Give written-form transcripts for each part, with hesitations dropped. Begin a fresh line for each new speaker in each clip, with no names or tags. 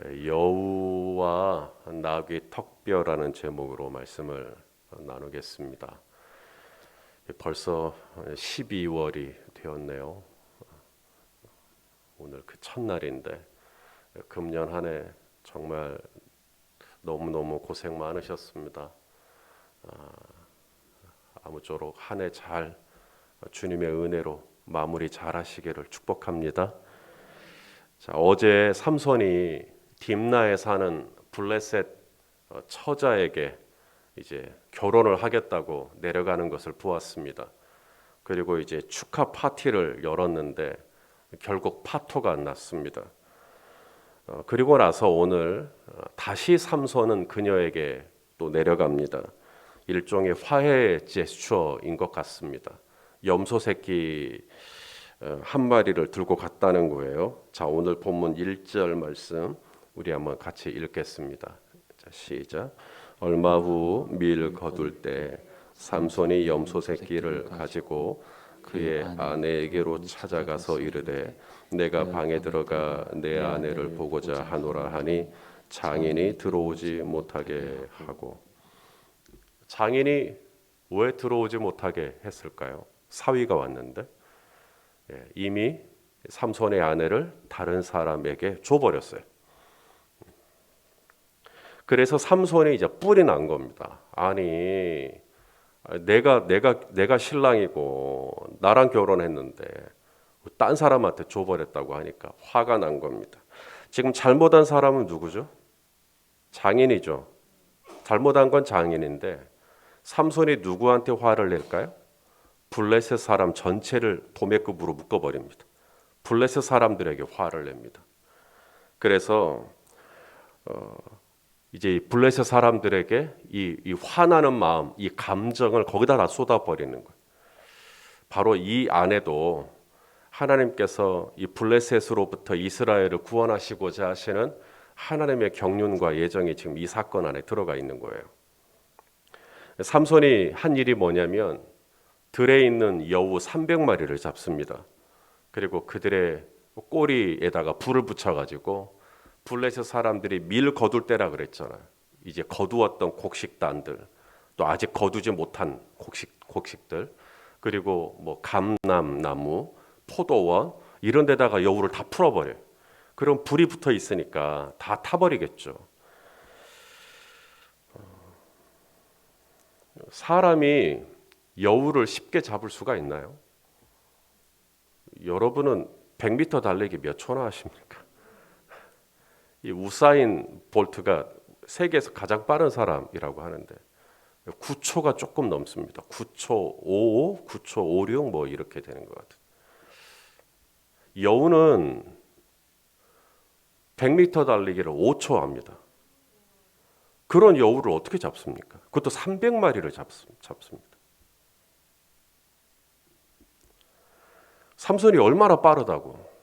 여우와 나귀 턱뼈라는 제목으로 말씀을 나누겠습니다. 벌써 12월이 되었네요. 오늘 그 첫날인데 금년 한 해 정말 너무너무 고생 많으셨습니다. 아무쪼록 한 해 잘 주님의 은혜로 마무리 잘 하시기를 축복합니다. 자, 어제 삼손이 딥나에 사는 블레셋 처자에게 이제 결혼을 하겠다고 내려가는 것을 보았습니다. 그리고 이제 축하 파티를 열었는데 결국 파토가 안 났습니다. 그리고 나서 오늘 다시 삼손은 그녀에게 또 내려갑니다. 일종의 화해의 제스처인 것 같습니다. 염소 새끼 한 마리를 들고 갔다는 거예요. 자, 오늘 본문 1절 말씀 우리 한번 같이 읽겠습니다. 자, 시작. 얼마 후 밀 거둘 때 삼손이 염소 새끼를 가지고 그의 아내에게로 찾아가서 이르되 내가 방에 들어가 내 아내를 보고자 하노라 하니 장인이 들어오지 못하게 하고. 장인이 왜 들어오지 못하게 했을까요? 사위가 왔는데 이미 삼손의 아내를 다른 사람에게 줘버렸어요. 그래서 삼손이 이제 뿔이 난 겁니다. 아니, 내가 신랑이고 나랑 결혼했는데 딴 사람한테 줘버렸다고 하니까 화가 난 겁니다. 지금 잘못한 사람은 누구죠? 장인이죠. 잘못한 건 장인인데 삼손이 누구한테 화를 낼까요? 블레셋 사람 전체를 도매급으로 묶어버립니다. 블레셋 사람들에게 화를 냅니다. 그래서 이제 블레셋 사람들에게 이 화나는 마음, 이 감정을 거기다 다 쏟아버리는 거예요. 바로 이 안에도 하나님께서 이 블레셋으로부터 이스라엘을 구원하시고자 하시는 하나님의 경륜과 예정이 지금 이 사건 안에 들어가 있는 거예요. 삼손이 한 일이 뭐냐면 들에 있는 여우 300마리를 잡습니다. 그리고 그들의 꼬리에다가 불을 붙여가지고 블레셋 사람들이 밀 거둘 때라 그랬잖아요. 이제 거두었던 곡식단들, 또 아직 거두지 못한 곡식들, 그리고 뭐 감람나무, 포도원 이런 데다가 여우를 다 풀어버려요. 그럼 불이 붙어 있으니까 다 타버리겠죠. 사람이 여우를 쉽게 잡을 수가 있나요? 여러분은 100m 달리기 몇 초나 하십니까? 이 우사인 볼트가 세계에서 가장 빠른 사람이라고 하는데 9초가 조금 넘습니다. 9초 55, 9초 56 뭐 이렇게 되는 것 같아요. 여우는 100m 달리기를 5초 합니다. 그런 여우를 어떻게 잡습니까? 그것도 300마리를 잡습니다. 삼손이 얼마나 빠르다고.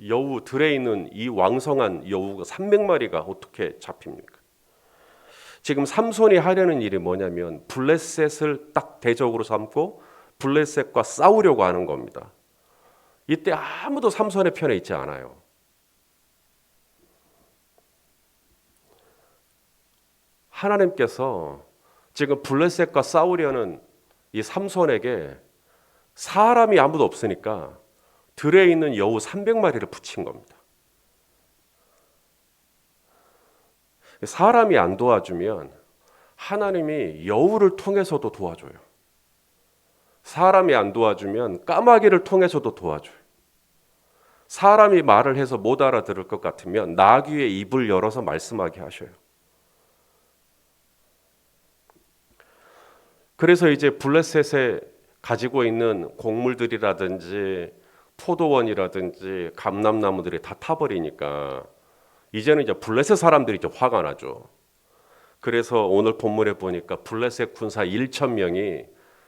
여우 들에 있는 이 왕성한 여우가 300마리가 어떻게 잡힙니까? 지금 삼손이 하려는 일이 뭐냐면 블레셋을 딱 대적으로 삼고 블레셋과 싸우려고 하는 겁니다. 이때 아무도 삼손의 편에 있지 않아요. 하나님께서 지금 블레셋과 싸우려는 이 삼손에게 사람이 아무도 없으니까 들에 있는 여우 300마리를 붙인 겁니다. 사람이 안 도와주면 하나님이 여우를 통해서도 도와줘요. 사람이 안 도와주면 까마귀를 통해서도 도와줘요. 사람이 말을 해서 못 알아들을 것 같으면 나귀의 입을 열어서 말씀하게 하셔요. 그래서 이제 블레셋에 가지고 있는 곡물들이라든지 포도원이라든지 감람나무들이 다 타버리니까 이제는 이제 블레셋 사람들이 이제 화가 나죠. 그래서 오늘 본문에 보니까 블레셋 군사 1,000명이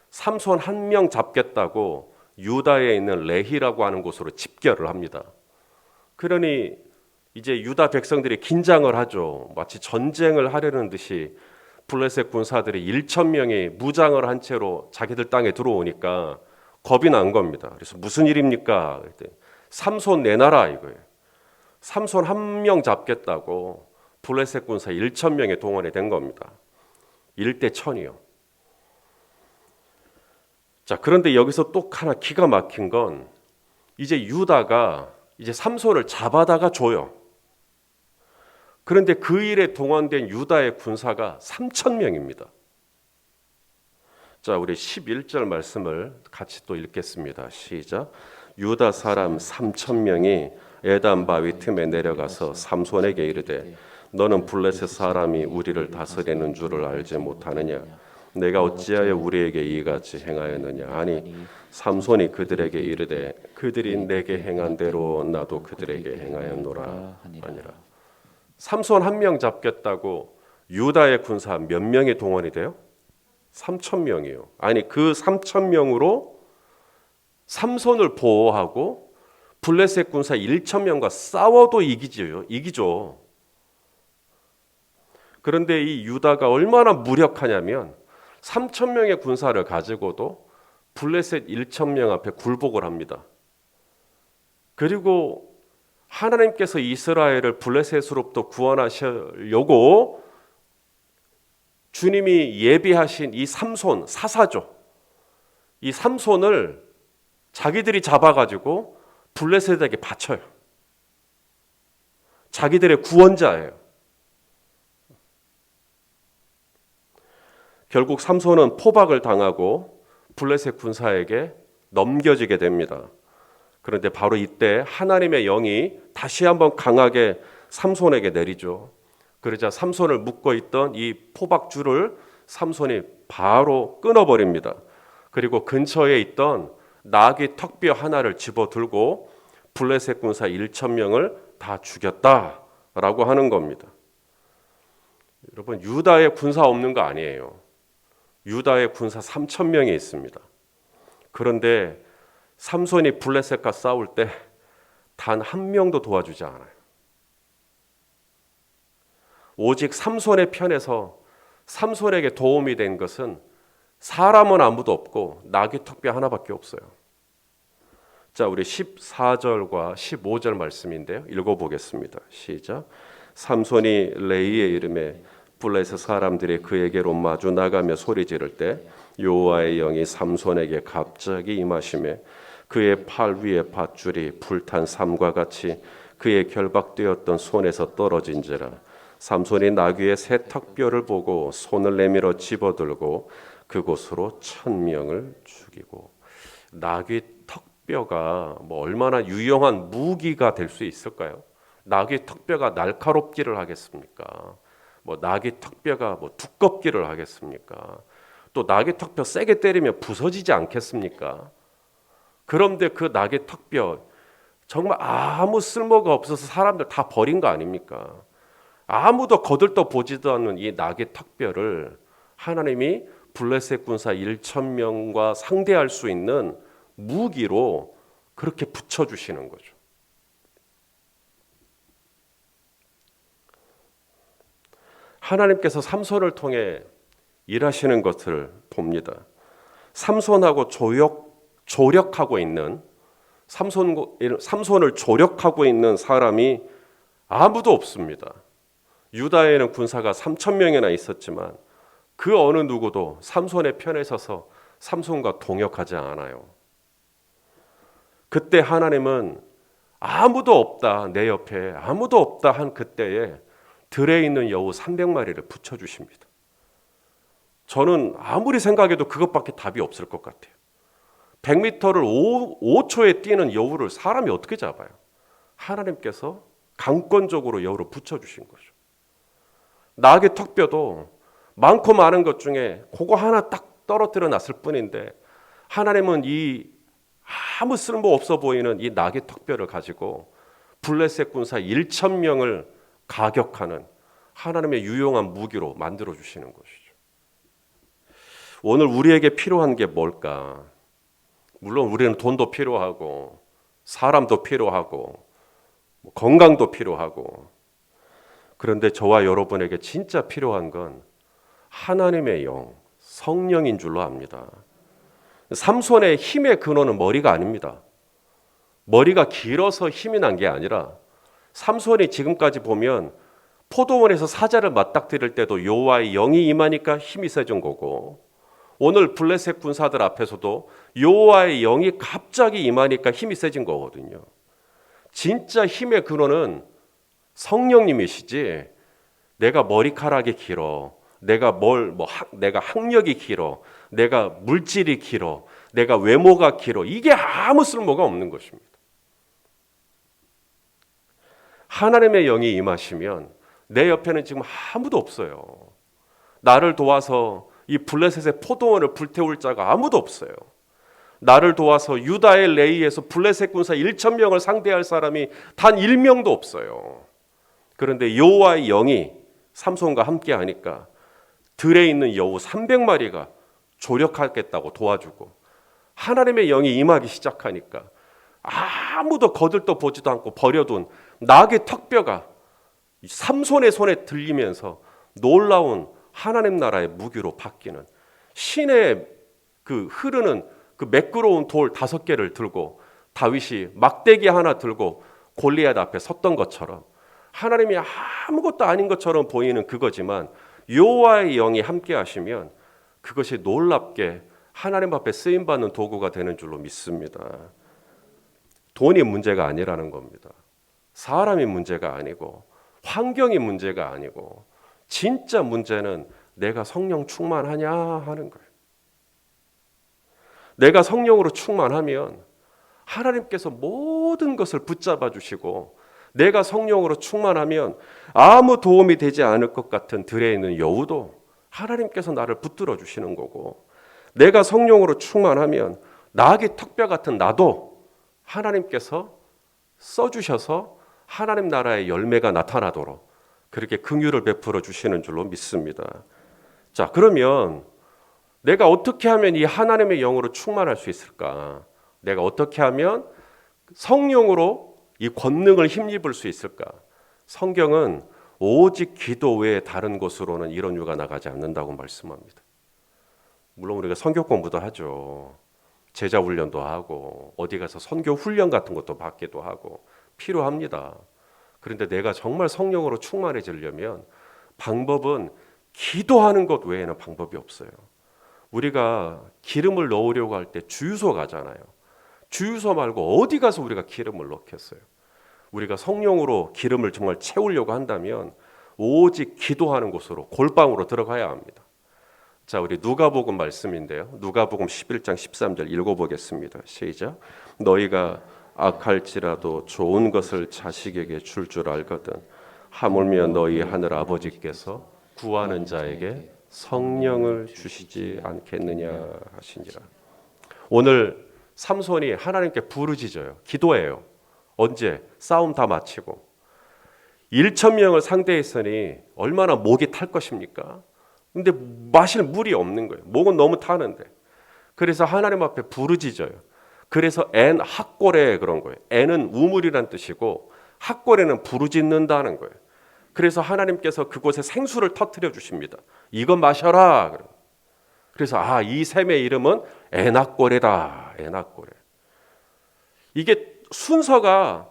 삼손 한 명 잡겠다고 유다에 있는 레히라고 하는 곳으로 집결을 합니다. 그러니 이제 유다 백성들이 긴장을 하죠. 마치 전쟁을 하려는 듯이 블레셋 군사들이 1,000명이 무장을 한 채로 자기들 땅에 들어오니까 겁이 난 겁니다. 그래서 무슨 일입니까? 삼손 내놔라 이거예요. 삼손 한 명 잡겠다고 블레셋 군사 1,000명의 동원이 된 겁니다. 1대 1,000이요. 자, 그런데 여기서 또 하나 기가 막힌 건 이제 유다가 이제 삼손을 잡아다가 줘요. 그런데 그 일에 동원된 유다의 군사가 3,000명입니다. 자, 우리 11절 말씀을 같이 또 읽겠습니다. 시작. 유다 사람 3,000명이 에단 바위 틈에 내려가서 삼손에게 이르되 너는 블레셋 사람이 우리를 다스리는 줄을 알지 못하느냐? 내가 어찌하여 우리에게 이같이 행하였느냐? 아니 삼손이 그들에게 이르되 그들이 내게 행한 대로 나도 그들에게 행하였노라 하니라. 삼손 한 명 잡겠다고 유다의 군사 몇 명이 동원이 돼요? 3,000명이요. 아니 그 3,000명으로 삼손을 보호하고 블레셋 군사 1,000명과 싸워도 이기죠. 그런데 이 유다가 얼마나 무력하냐면 3,000명의 군사를 가지고도 블레셋 1,000명 앞에 굴복을 합니다. 그리고 하나님께서 이스라엘을 블레셋으로부터 구원하시려고 주님이 예비하신 이 삼손, 사사죠. 이 삼손을 자기들이 잡아가지고 블레셋에게 바쳐요. 자기들의 구원자예요. 결국 삼손은 포박을 당하고 블레셋 군사에게 넘겨지게 됩니다. 그런데 바로 이때 하나님의 영이 다시 한번 강하게 삼손에게 내리죠. 그러자 삼손을 묶고 있던 이 포박줄을 삼손이 바로 끊어버립니다. 그리고 근처에 있던 나귀 턱뼈 하나를 집어들고 블레셋 군사 1,000명을 다 죽였다라고 하는 겁니다. 여러분, 유다에 군사 없는 거 아니에요. 유다에 군사 3,000명이 있습니다. 그런데 삼손이 블레셋과 싸울 때 단 한 명도 도와주지 않아요. 오직 삼손의 편에서 삼손에게 도움이 된 것은 사람은 아무도 없고 나귀 턱뼈 하나밖에 없어요. 자, 우리 14절과 15절 말씀인데요. 읽어보겠습니다. 시작. 삼손이 레이의 이름에 블레셋 사람들이 그에게로 마주 나가며 소리 지를 때 여호와의 영이 삼손에게 갑자기 임하시매 그의 팔 위에 밧줄이 불탄 삼과 같이 그의 결박되었던 손에서 떨어진지라. 삼손이 나귀의 새 턱뼈를 보고 손을 내밀어 집어들고 그곳으로 1,000명을 죽이고. 나귀 턱뼈가 뭐 얼마나 유용한 무기가 될 수 있을까요? 나귀 턱뼈가 날카롭기를 하겠습니까? 뭐 나귀 턱뼈가 뭐 두껍기를 하겠습니까? 또 나귀 턱뼈 세게 때리면 부서지지 않겠습니까? 그런데 그 나귀 턱뼈 정말 아무 쓸모가 없어서 사람들 다 버린 거 아닙니까? 아무도 거들떠 보지도 않는 이 나귀 턱뼈를 하나님이 블레셋 군사 1,000명과 상대할 수 있는 무기로 그렇게 붙여주시는 거죠. 하나님께서 삼손을 통해 일하시는 것을 봅니다. 삼손하고 조력하고 있는 삼손을 조력하고 있는 사람이 아무도 없습니다. 유다에는 군사가 3,000명이나 있었지만 그 어느 누구도 삼손의 편에 서서 삼손과 동역하지 않아요. 그때 하나님은 아무도 없다, 내 옆에 아무도 없다 한 그때에 들에 있는 여우 300마리를 붙여주십니다. 저는 아무리 생각해도 그것밖에 답이 없을 것 같아요. 100m를 5초에 뛰는 여우를 사람이 어떻게 잡아요? 하나님께서 강권적으로 여우를 붙여주신 거죠. 나귀 턱뼈도 많고 많은 것 중에 그거 하나 딱 떨어뜨려 놨을 뿐인데 하나님은 이 아무 쓸모 없어 보이는 이 나귀 턱뼈를 가지고 블레셋 군사 1,000명을 가격하는 하나님의 유용한 무기로 만들어 주시는 것이죠. 오늘 우리에게 필요한 게 뭘까? 물론 우리는 돈도 필요하고 사람도 필요하고 건강도 필요하고, 그런데 저와 여러분에게 진짜 필요한 건 하나님의 영, 성령인 줄로 압니다. 삼손의 힘의 근원은 머리가 아닙니다. 머리가 길어서 힘이 난 게 아니라 삼손이 지금까지 보면 포도원에서 사자를 맞닥뜨릴 때도 여호와의 영이 임하니까 힘이 세진 거고, 오늘 블레셋 군사들 앞에서도 여호와의 영이 갑자기 임하니까 힘이 세진 거거든요. 진짜 힘의 근원은 성령님이시지, 내가 머리카락이 길어, 내가 학력이 길어, 내가 물질이 길어, 내가 외모가 길어, 이게 아무 쓸모가 없는 것입니다. 하나님의 영이 임하시면 내 옆에는 지금 아무도 없어요. 나를 도와서 이 블레셋의 포도원을 불태울 자가 아무도 없어요. 나를 도와서 유다의 레이에서 블레셋 군사 1,000명을 상대할 사람이 단 1명도 없어요. 그런데 여호와의 영이 삼손과 함께 하니까 들에 있는 여우 300마리가 조력하겠다고 도와주고, 하나님의 영이 임하기 시작하니까 아무도 거들떠 보지도 않고 버려둔 낙의 턱뼈가 삼손의 손에 들리면서 놀라운 하나님 나라의 무기로 바뀌는, 신의 그 흐르는 그 매끄러운 돌 5개를 들고 다윗이 막대기 하나 들고 골리앗 앞에 섰던 것처럼, 하나님이 아무것도 아닌 것처럼 보이는 그거지만 여호와의 영이 함께 하시면 그것이 놀랍게 하나님 앞에 쓰임받는 도구가 되는 줄로 믿습니다. 돈이 문제가 아니라는 겁니다. 사람이 문제가 아니고 환경이 문제가 아니고, 진짜 문제는 내가 성령 충만하냐 하는 거예요. 내가 성령으로 충만하면 하나님께서 모든 것을 붙잡아 주시고, 내가 성령으로 충만하면 아무 도움이 되지 않을 것 같은 들에 있는 여우도 하나님께서 나를 붙들어 주시는 거고, 내가 성령으로 충만하면 낙의 턱뼈 같은 나도 하나님께서 써주셔서 하나님 나라의 열매가 나타나도록 그렇게 긍휼을 베풀어 주시는 줄로 믿습니다. 자, 그러면 내가 어떻게 하면 이 하나님의 영으로 충만할 수 있을까? 내가 어떻게 하면 성령으로 이 권능을 힘입을 수 있을까? 성경은 오직 기도 외에 다른 곳으로는 이런 유가 나가지 않는다고 말씀합니다. 물론 우리가 선교 공부도 하죠. 제자 훈련도 하고 어디 가서 선교 훈련 같은 것도 받기도 하고 필요합니다. 그런데 내가 정말 성령으로 충만해지려면 방법은 기도하는 것 외에는 방법이 없어요. 우리가 기름을 넣으려고 할 때 주유소 가잖아요. 주유소 말고 어디 가서 우리가 기름을 넣겠어요? 우리가 성령으로 기름을 정말 채우려고 한다면 오직 기도하는 곳으로, 골방으로 들어가야 합니다. 자, 우리 누가복음 말씀인데요. 누가복음 11장 13절 읽어보겠습니다. 시작. 너희가 악할지라도 좋은 것을 자식에게 줄 알거든 하물며 너희 하늘 아버지께서 구하는 자에게 성령을 주시지 않겠느냐 하시니라. 오늘 삼손이 하나님께 부르짖어요. 기도해요. 언제? 싸움 다 마치고 1,000명을 상대했으니 얼마나 목이 탈 것입니까? 근데 마실 물이 없는 거예요. 목은 너무 타는데. 그래서 하나님 앞에 부르짖어요. 그래서 엔 학골에 그런 거예요. 엔은 우물이란 뜻이고 학골에는 부르짖는다는 거예요. 그래서 하나님께서 그곳에 생수를 터뜨려 주십니다. 이거 마셔라. 그래서 이 샘의 이름은 에낙골이다. 에낙골에. 이게 순서가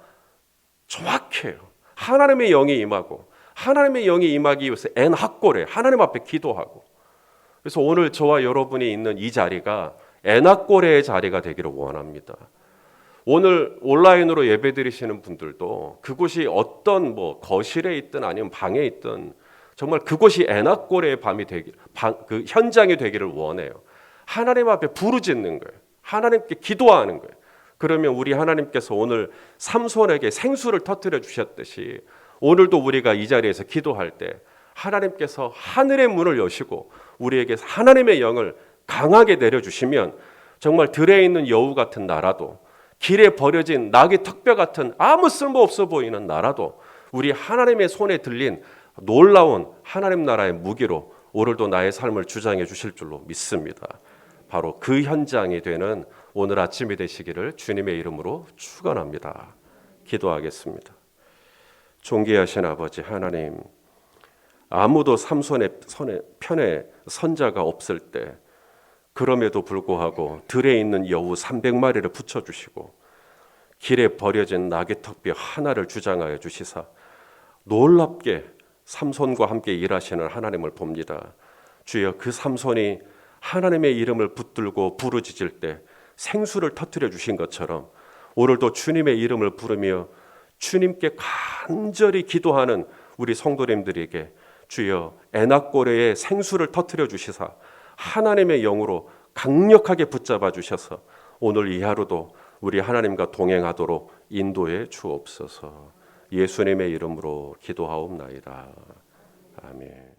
정확해요. 하나님의 영이 임하고, 하나님의 영이 임하기 위해서 에낙골에 하나님 앞에 기도하고. 그래서 오늘 저와 여러분이 있는 이 자리가 에낙골의 자리가 되기를 원합니다. 오늘 온라인으로 예배드리시는 분들도 그곳이 어떤 거실에 있든 아니면 방에 있든 정말 그곳이 에낙골의 밤이 되기, 그 현장이 되기를 원해요. 하나님 앞에 부르짖는 거예요. 하나님께 기도하는 거예요. 그러면 우리 하나님께서 오늘 삼손에게 생수를 터뜨려 주셨듯이 오늘도 우리가 이 자리에서 기도할 때 하나님께서 하늘의 문을 여시고 우리에게 하나님의 영을 강하게 내려주시면 정말 들에 있는 여우 같은 나라도, 길에 버려진 낙의 턱뼈 같은 아무 쓸모없어 보이는 나라도 우리 하나님의 손에 들린 놀라운 하나님 나라의 무기로 오늘도 나의 삶을 주장해 주실 줄로 믿습니다. 바로 그 현장이 되는 오늘 아침이 되시기를 주님의 이름으로 축원합니다. 기도하겠습니다. 존귀하신 아버지 하나님, 아무도 삼손의 편에 선자가 없을 때 그럼에도 불구하고 들에 있는 여우 300마리를 붙여주시고 길에 버려진 낙의 턱비 하나를 주장하여 주시사 놀랍게 삼손과 함께 일하시는 하나님을 봅니다. 주여, 그 삼손이 하나님의 이름을 붙들고 부르짖을 때 생수를 터뜨려 주신 것처럼 오늘도 주님의 이름을 부르며 주님께 간절히 기도하는 우리 성도님들에게 주여 에낙고레의 생수를 터뜨려 주시사 하나님의 영으로 강력하게 붙잡아 주셔서 오늘 이 하루도 우리 하나님과 동행하도록 인도해 주옵소서. 예수님의 이름으로 기도하옵나이다. 아멘.